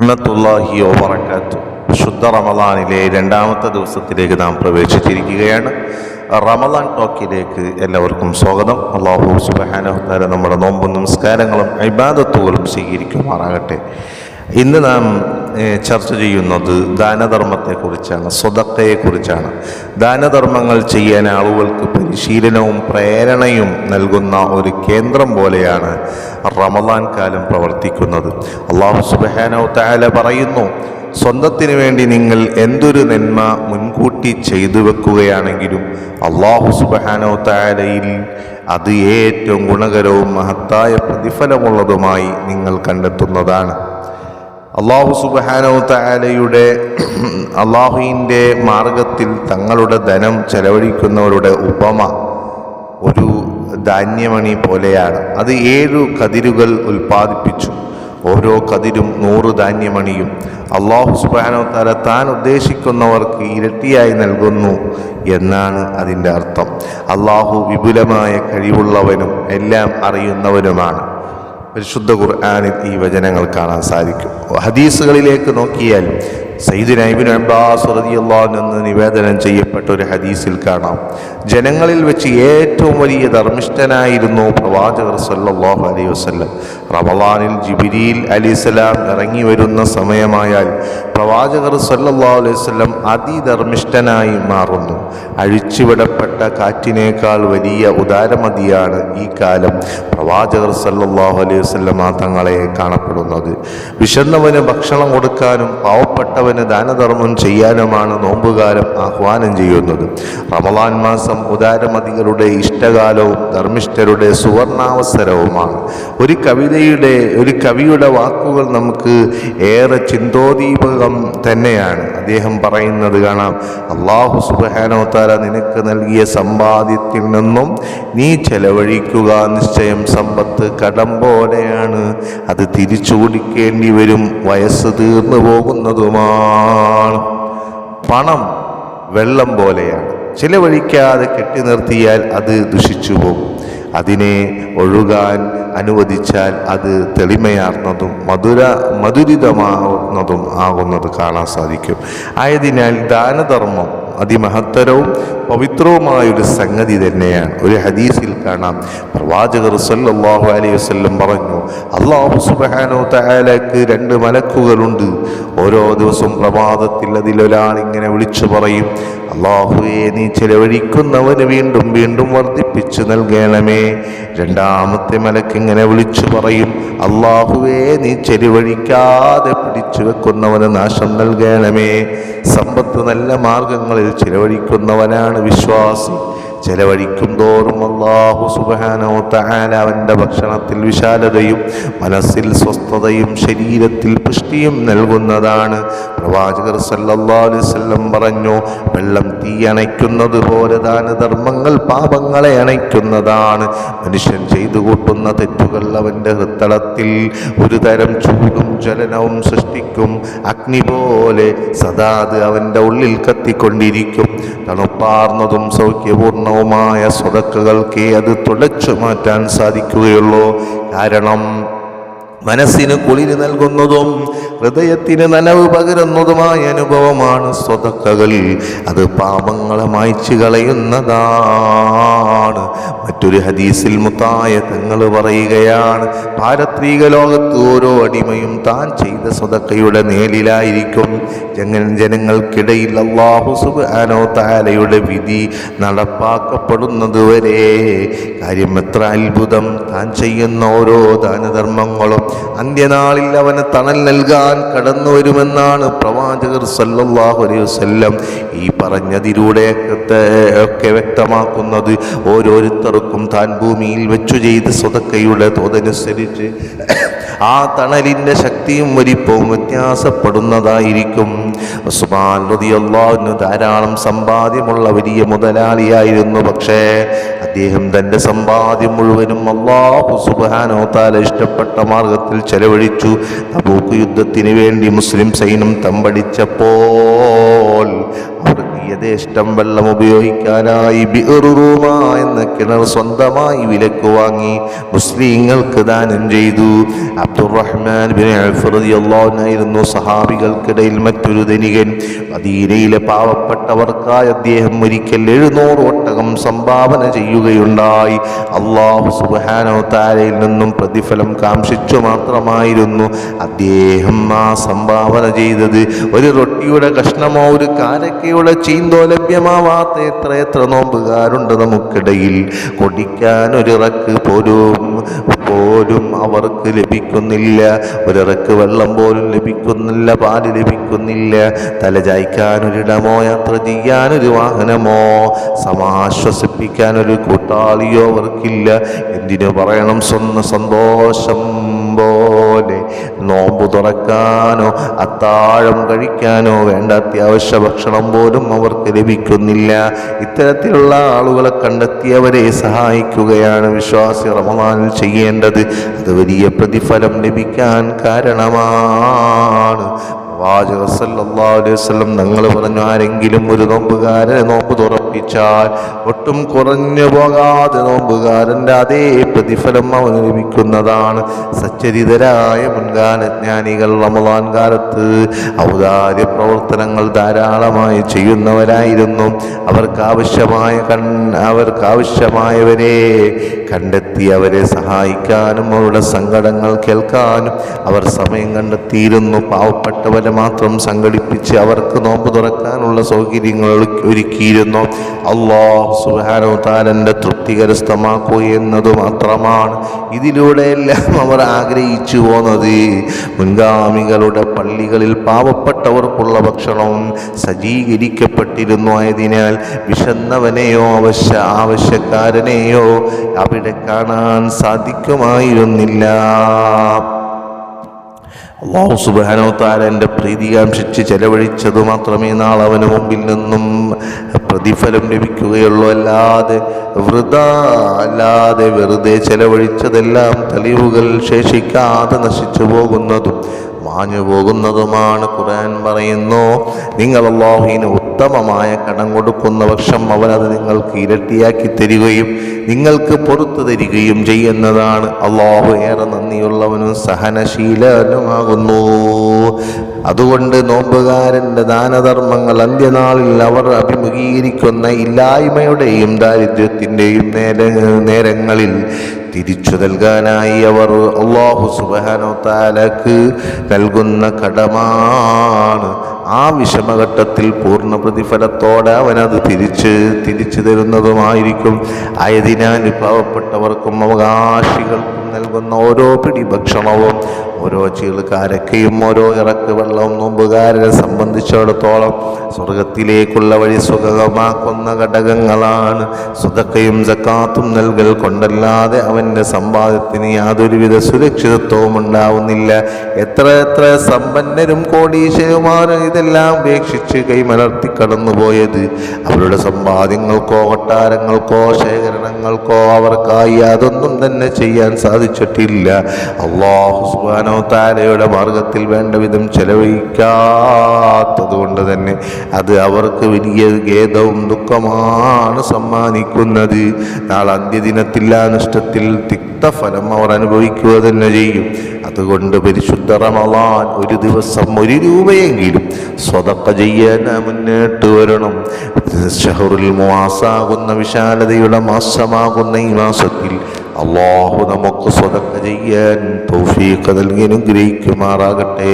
റഹ്മത്തുള്ളാഹി വബറകാതുഹു. ശുദ്ധ റമളാനിലെ രണ്ടാമത്തെ ദിവസത്തിലേക്ക് നാം പ്രവേശിച്ചിരിക്കുകയാണ്. റമളാൻ ടോക്കിലേക്ക് എല്ലാവർക്കും സ്വാഗതം. അല്ലാഹു സുബ്ഹാനഹു തആല നമ്മുടെ നോമ്പും നമസ്കാരങ്ങളും ഇബാദത്തുകളും സ്വീകരിക്കുമാറാകട്ടെ. ഇന്ന് നാം ചർച്ച ചെയ്യുന്നത് ദാനധർമ്മത്തെക്കുറിച്ചാണ്, സ്വതക്കയെക്കുറിച്ചാണ്. ദാനധർമ്മങ്ങൾ ചെയ്യാൻ ആളുകൾക്ക് പരിശീലനവും പ്രേരണയും നൽകുന്ന ഒരു കേന്ദ്രം പോലെയാണ് റമളാൻ കാലം പ്രവർത്തിക്കുന്നത്. അല്ലാഹു സുബ്ഹാനഹു തആല പറയുന്നു, സ്വന്തത്തിന് വേണ്ടി നിങ്ങൾ എന്തൊരു നന്മ മുൻകൂട്ടി ചെയ്തു വെക്കുകയാണെങ്കിലും അല്ലാഹു സുബ്ഹാനഹു തആലയിൽ അത് ഏറ്റവും ഗുണകരവും മഹത്തായ പ്രതിഫലമുള്ളതുമായി നിങ്ങൾ കണ്ടെത്തുന്നതാണ്. അല്ലാഹു സുബ്ഹാനഹു തആലയുടെ അല്ലാഹുവിൻ്റെ മാർഗത്തിൽ തങ്ങളുടെ ധനം ചെലവഴിക്കുന്നവരുടെ ഉപമ ഒരു ധാന്യമണി പോലെയാണ്. അത് 7 കതിരുകൾ ഉൽപ്പാദിപ്പിച്ചു. ഓരോ കതിരും 100 ധാന്യമണിയും. അല്ലാഹു സുബ്ഹാനഹു തആല താൻ ഉദ്ദേശിക്കുന്നവർക്ക് ഇരട്ടിയായി നൽകുന്നു എന്നാണ് അതിൻ്റെ അർത്ഥം. അല്ലാഹു വിപുലമായ കഴിവുള്ളവനും എല്ലാം അറിയുന്നവനുമാണ്. പരിശുദ്ധ ഖുർആനിൽ ഈ വചനങ്ങൾ കാണാൻ സാധിക്കും. ഹദീസുകളിലേക്ക് നോക്കിയാൽ സയ്യിദുനാ ഇബ്നു അബ്ബാസ് റളിയല്ലാഹു അൻഹു നിന്ന് നിവേദനം ചെയ്യപ്പെട്ട ഒരു ഹദീസിൽ കാണാം, ജനങ്ങളിൽ വെച്ച് ഏറ്റവും വലിയ ധർമ്മിഷ്ഠനായിരുന്നു പ്രവാചകർ സല്ലല്ലാഹു അലൈഹി വസല്ലം. റമളാനിൽ ജിബ്രീൽ അലൈഹിസ്സലാം ഇറങ്ങി വരുന്ന സമയമായാൽ പ്രവാചകർ സല്ലല്ലാഹു അലൈഹി വസല്ലം അതിധർമ്മിഷ്ഠനായി മാറുന്നു. അഴിച്ചുവിടപ്പെട്ട കാറ്റിനേക്കാൾ വലിയ ഉദാരമതിയാണ് ഈ കാലം പ്രവാചകർ സല്ലല്ലാഹു അലൈഹി വസല്ലം തങ്ങളെ കാണപ്പെടുന്നത്. വിശന്നവന് ഭക്ഷണം കൊടുക്കാനും പാവപ്പെട്ടവന് ദാനധർമ്മം ചെയ്യാനുമാണ് നോമ്പുകാലം ആഹ്വാനം ചെയ്യുന്നത്. റമളാൻ മാസം ഉദാരമതികളുടെ ഇഷ്ടകാലവും ധർമ്മിഷ്ഠരുടെ സുവർണാവസരവുമാണ്. ഒരു കവിയുടെ വാക്കുകൾ നമുക്ക് ഏറെ ചിന്തോദീപകം തന്നെയാണ്. അദ്ദേഹം പറയുന്നത് കാണാം, അല്ലാഹു സുബ്ഹാനഹു തആല നിനക്ക് നൽകിയ സമ്പാദ്യത്തിൽ നിന്നും നീ ചെലവഴിക്കുക. നിശ്ചയം സമ്പത്ത് കടം പോലെയാണ്, അത് തിരിച്ചു കൊടുക്കേണ്ടി വരും, വയസ്സ് തീർന്നു പോകുന്നതുമാണ്. പണം വെള്ളം പോലെയാണ്, ചിലവഴിക്കാതെ കെട്ടി നിർത്തിയാൽ അത് ദുഷിച്ചു പോകും. അതിനെ ഒഴുകാൻ അനുവദിച്ചാൽ അത് തെളിമയാർന്നതും മധുരിതമാവുന്നതും ആകുന്നത് കാണാൻ സാധിക്കും. ആയതിനാൽ ദാനധർമ്മം അതിമഹത്തരവും പവിത്രവുമായൊരു സംഗതി തന്നെയാണ്. ഒരു ഹദീസിൽ കാണാം, പ്രവാചകർ സല്ലല്ലാഹു അലൈഹി വസല്ലം പറഞ്ഞു, അല്ലാഹു സുബ്ഹാനഹു തആലക്ക് 2 മലക്കുകളുണ്ട്. ഓരോ ദിവസവും പ്രഭാതത്തിൽ അതിലൊരാൾ ഇങ്ങനെ വിളിച്ചു പറയും, അല്ലാഹുവേ, നീ ചെലവഴിക്കുന്നവന് വീണ്ടും വീണ്ടും വർദ്ധിപ്പിച്ചു നൽകണമേ. രണ്ടാമത്തെ മലക്ക് ഇങ്ങനെ വിളിച്ചു പറയും, അല്ലാഹുവേ, നീ ചെലവഴിക്കാതെ പിടിച്ചു വെക്കുന്നവന് നാശം നൽകണമേ. സമ്പത്ത് നല്ല മാർഗങ്ങളിൽ ചെലവഴിക്കുന്നവനാണ് വിശ്വാസി. ചെലവഴിക്കും തോറും അല്ലാഹു സുബ്ഹാനഹു തആല അവൻ്റെ ഭക്ഷണത്തിൽ വിശാലതയും മനസ്സിൽ സ്വസ്ഥതയും ശരീരത്തിൽ പുഷ്ടിയും നൽകുന്നതാണ്. പ്രവാചകർ സല്ലല്ലാഹു അലൈഹി വസല്ലം പറഞ്ഞു, വെള്ളം തീ അണയ്ക്കുന്നത് പോലെ ദാനധർമ്മങ്ങൾ പാപങ്ങളെ അണയ്ക്കുന്നതാണ്. മനുഷ്യൻ ചെയ്തു കൂട്ടുന്ന തെറ്റുകൾ അവൻ്റെ ഹൃത്തളത്തിൽ ഒരു തരം ചൂടും ജ്വലനവും സൃഷ്ടിക്കും. അഗ്നി പോലെ സദാ അത് അവൻ്റെ ഉള്ളിൽ കത്തിക്കൊണ്ടിരിക്കും. തണുപ്പാർന്നതും സൗഖ്യപൂർണ്ണ സ്വതക്കകൾക്ക് അത് തുടച്ചു മാറ്റാൻ സാധിക്കുകയുള്ളൂ. കാരണം മനസ്സിന് കുളിര് നൽകുന്നതും ഹൃദയത്തിന് നനവ് പകരുന്നതുമായ അനുഭവമാണ് സ്വതക്കകൾ. അത് പാപങ്ങളെ മായ്ച്ചു കളയുന്നതാണ്. മറ്റൊരു ഹദീസിൽ മുത്തായ തങ്ങൾ പറയുകയാണ്, പാരത്രിക ലോകത്ത് ഓരോ അടിമയും താൻ ചെയ്ത സ്വതക്കയുടെ നേലിലായിരിക്കും. ജനങ്ങൾക്കിടയിൽ അല്ലാഹു സുബ്ഹാനഹു തആലയുടെ വിധി നടപ്പാക്കപ്പെടുന്നതുവരെ. കാര്യം എത്ര അത്ഭുതം! താൻ ചെയ്യുന്ന ഓരോ ദാനധർമ്മങ്ങളും അന്ത്യനാളിൽ അവന് തണൽ നൽകാൻ കടന്നു വരുമെന്നാണ് പ്രവാചകർ സല്ലല്ലാഹു അലൈഹി വസല്ലം ഈ പറഞ്ഞതിലൂടെ ഒക്കെ വ്യക്തമാക്കുന്നത്. ഓരോരുത്തർക്കും താൻ ഭൂമിയിൽ വെച്ചു ചെയ്ത സ്വതക്കയുടെ തോതനുസരിച്ച് ആ തണലിൻ്റെ ശക്തിയും വലിപ്പവും വ്യത്യാസപ്പെടുന്നതായിരിക്കും. ഉസ്മാൻ റളിയല്ലാഹു അൻഹു ധാരാളം സമ്പാദ്യമുള്ള വലിയ മുതലാളിയായിരുന്നു. പക്ഷേ അദ്ദേഹം തൻ്റെ സമ്പാദ്യം മുഴുവനും അല്ലാഹു സുബ്ഹാനഹു തആല ഇഷ്ടപ്പെട്ട മാർഗത്തിൽ ചെലവഴിച്ചു. തബൂക്ക് യുദ്ധത്തിന് വേണ്ടി മുസ്ലിം സൈന്യം തമ്പടിച്ചപ്പോൾ അവർക്ക് യഥേഷ്ടം വെള്ളം ഉപയോഗിക്കാനായി ബിഅ്റു റൂമ എന്ന കിണർ സ്വന്തമായി വിലക്ക് വാങ്ങി മുസ്ലിങ്ങൾക്ക് ദാനം ചെയ്തു. അബ്ദുറഹ്മാൻ ബിൻ ഔഫ് റളിയല്ലാഹു അൻഹു ആയിരുന്നു സഹാബികൾക്കിടയിൽ മറ്റൊരു ധനികൻ. മദീനയിലെ പാവപ്പെട്ടവർക്കായി അദ്ദേഹം ഒരിക്കൽ 700 ഒട്ടകം സംഭാവന ചെയ്യുകയുണ്ടായി. അല്ലാഹു സുബ്ഹാനഹു തആലയിൽ നിന്നും പ്രതിഫലം കാംക്ഷിച്ചു മാത്രമായിരുന്നു അദ്ദേഹം ആ സംഭാവന ചെയ്തത്. ഒരു റൊട്ടിയുടെ കഷ്ണമോ ഒരു കാരക്കയുടെ ചീന്തോ ലഭ്യമാവാത്ത എത്ര നോമ്പുകാരുണ്ട് നമുക്കിടയിൽ. കുടിക്കാൻ ഒരിറക്ക് പോലും അവർക്ക് ലഭിക്കുന്നില്ല. ഒരിറക്ക് വെള്ളം പോലും ലഭിക്കുന്നില്ല, പാല് ലഭിക്കുന്നില്ല. തലചായ്ക്കാൻ ഒരിടമോ, യാത്ര ചെയ്യാൻ ഒരു വാഹനമോ, സമാശ്വസിപ്പിക്കാൻ ഒരു കൂട്ടാളിയോ അവർക്കില്ല. എന്തിനു പറയണം സ്വന്തം സന്തോഷം പോലെ നോമ്പ് തുറക്കാനോ അത്താഴം കഴിക്കാനോ വേണ്ട അത്യാവശ്യ ഭക്ഷണം പോലും അവർക്ക് ലഭിക്കുന്നില്ല. ഇത്തരത്തിലുള്ള ആളുകളെ കണ്ടെത്തി അവരെ സഹായിക്കുകയാണ് വിശ്വാസി റമദാനിൽ ചെയ്യേണ്ടത്. അത് വലിയ പ്രതിഫലം ലഭിക്കാൻ കാരണമാണ്. പ്രവാചകർ സല്ലല്ലാഹു അലൈഹി വസല്ലം തങ്ങൾ പറഞ്ഞു, ആരെങ്കിലും ഒരു നോമ്പുകാരനെ നോമ്പ് തുറപ്പിച്ചാൽ ഒട്ടും കുറഞ്ഞു പോകാതെ നോമ്പുകാരൻ്റെ അതേ പ്രതിഫലം അവന് ലഭിക്കുന്നതാണ്. സച്ചരിതരായ മുൻകാലജ്ഞാനികൾ റമദാൻ കാലത്ത് ഔദാര്യ പ്രവർത്തനങ്ങൾ ധാരാളമായി ചെയ്യുന്നവരായിരുന്നു. അവർക്കാവശ്യമായവരെ കണ്ടെത്തി അവരെ സഹായിക്കാനും അവരുടെ സങ്കടങ്ങൾ കേൾക്കാനും അവർ സമയം കണ്ടെത്തിയിരുന്നു. പാവപ്പെട്ടവരെ മാത്രം സംഘടിപ്പിച്ച് അവർക്ക് നോമ്പ് തുറക്കാനുള്ള സൗകര്യങ്ങൾ ഒരുക്കിയിരുന്നു. അല്ലാഹു സുബ്ഹാനഹു തആലയുടെ തൃപ്തി കരസ്ഥമാക്കുക എന്നത് മാത്രമാണ് ഇതിലൂടെയെല്ലാം അവർ ആഗ്രഹിച്ചു പോന്നത്. മുൻഗാമികളുടെ പള്ളികളിൽ പാവപ്പെട്ടവർക്കുള്ള ഭക്ഷണവും സജ്ജീകരിക്കപ്പെട്ടിരുന്നു. ആയതിനാൽ വിശന്നവനെയോ ആവശ്യക്കാരനെയോ അവിടെ കാണാൻ സാധിക്കുമായിരുന്നില്ല. അല്ലാഹു സുബ്ഹാനഹു തആല എൻ്റെ പ്രീതി കാംക്ഷിച്ച് ചെലവഴിച്ചത് മാത്രമേ നാളെ അവന് മുമ്പിൽ നിന്നും പ്രതിഫലം ലഭിക്കുകയുള്ളൂ. അല്ലാതെ വെറുതെ ചെലവഴിച്ചതെല്ലാം തെളിവുകൾ ശേഷിക്കാതെ നശിച്ചു പോകുന്നതും മാഞ്ഞു പോകുന്നതുമാണ്. ഖുർആൻ പറയുന്നു, നിങ്ങൾ അല്ലാഹുവിന് ഉത്തമമായ കടം കൊടുക്കുന്ന പക്ഷം അവനത് നിങ്ങൾക്ക് ഇരട്ടിയാക്കി തരികയും നിങ്ങൾക്ക് പുറത്തു തരികയും ചെയ്യുന്നതാണ്. അല്ലാഹു ഏറെ നന്ദിയുള്ളവനും സഹനശീലനുമാകുന്നു. അതുകൊണ്ട് നോമ്പുകാരൻ്റെ ദാനധർമ്മങ്ങൾ അന്ത്യനാളിൽ അവർ അഭിമുഖീകരിക്കുന്ന ഇല്ലായ്മയുടെയും ദാരിദ്ര്യത്തിൻ്റെയും നേരങ്ങളിൽ തിരിച്ചു നൽകാനായി അവർ അല്ലാഹു സുബ്ഹാനഹു തആലക്ക് നൽകുന്ന കടമാണ്. ആ വിഷമഘട്ടത്തിൽ പൂർണ്ണ പ്രതിഫലത്തോടെ അവനത് തിരിച്ചു തരുന്നതുമായിരിക്കും. ആയതിനാൽ പാവപ്പെട്ടവർക്കും അവകാശികൾക്കും നൽകുന്ന ഓരോ പിടി ഭക്ഷണവും ഓരോ ചീളുകാരക്കയും ഓരോ ഇറക്ക് വെള്ളവും നോമ്പുകാരനെ സംബന്ധിച്ചിടത്തോളം സ്വർഗത്തിലേക്കുള്ള വഴി സുഗമമാക്കുന്ന ഘടകങ്ങളാണ്. സ്വതക്കയും സക്കാത്തും നൽകൽ കൊണ്ടല്ലാതെ അവൻ്റെ സമ്പാദ്യത്തിന് യാതൊരുവിധ സുരക്ഷിതത്വവും ഉണ്ടാവുന്നില്ല. എത്ര സമ്പന്നരും കോടീശ്വരന്മാരും ഇതെല്ലാം ഉപേക്ഷിച്ച് കൈമലർത്തി കടന്നുപോയത് അവരുടെ സമ്പാദ്യങ്ങൾക്കോ കൊട്ടാരങ്ങൾക്കോ ശേഖരണങ്ങൾക്കോ അവർക്കായി അതൊന്നും തന്നെ ചെയ്യാൻ സാധിച്ചിട്ടില്ല. അല്ലാഹു സുബ്ഹാനഹു തആലയുടെ മാർഗത്തിൽ വേണ്ട വിധം ചെലവഴിക്കാത്തത് കൊണ്ട് തന്നെ അത് അവർക്ക് വലിയ ഖേദവും ദുഃഖമാണ് സമ്മാനിക്കുന്നത്. നാളെ അന്ത്യദിനത്തിൽ ആ നഷ്ടത്തിൽ തിക്തഫലം അവർ അനുഭവിക്കുക തന്നെ ചെയ്യും. അതുകൊണ്ട് പരിശുദ്ധ റമളാൻ ഒരു ദിവസം 1 രൂപയെങ്കിലും സ്വതക്ക ചെയ്യാൻ മുന്നേറ്റ് വരണം. ഷഹറുൽ മുആസാകുന്ന വിശാലതയുടെ മാസമാകുന്ന ഈ മാസത്തിൽ അല്ലാഹു നമുക്ക് സ്വതക്ക ചെയ്യാൻ തൗഫീഖ് നൽകി അനുഗ്രഹിക്കുമാറാകട്ടെ.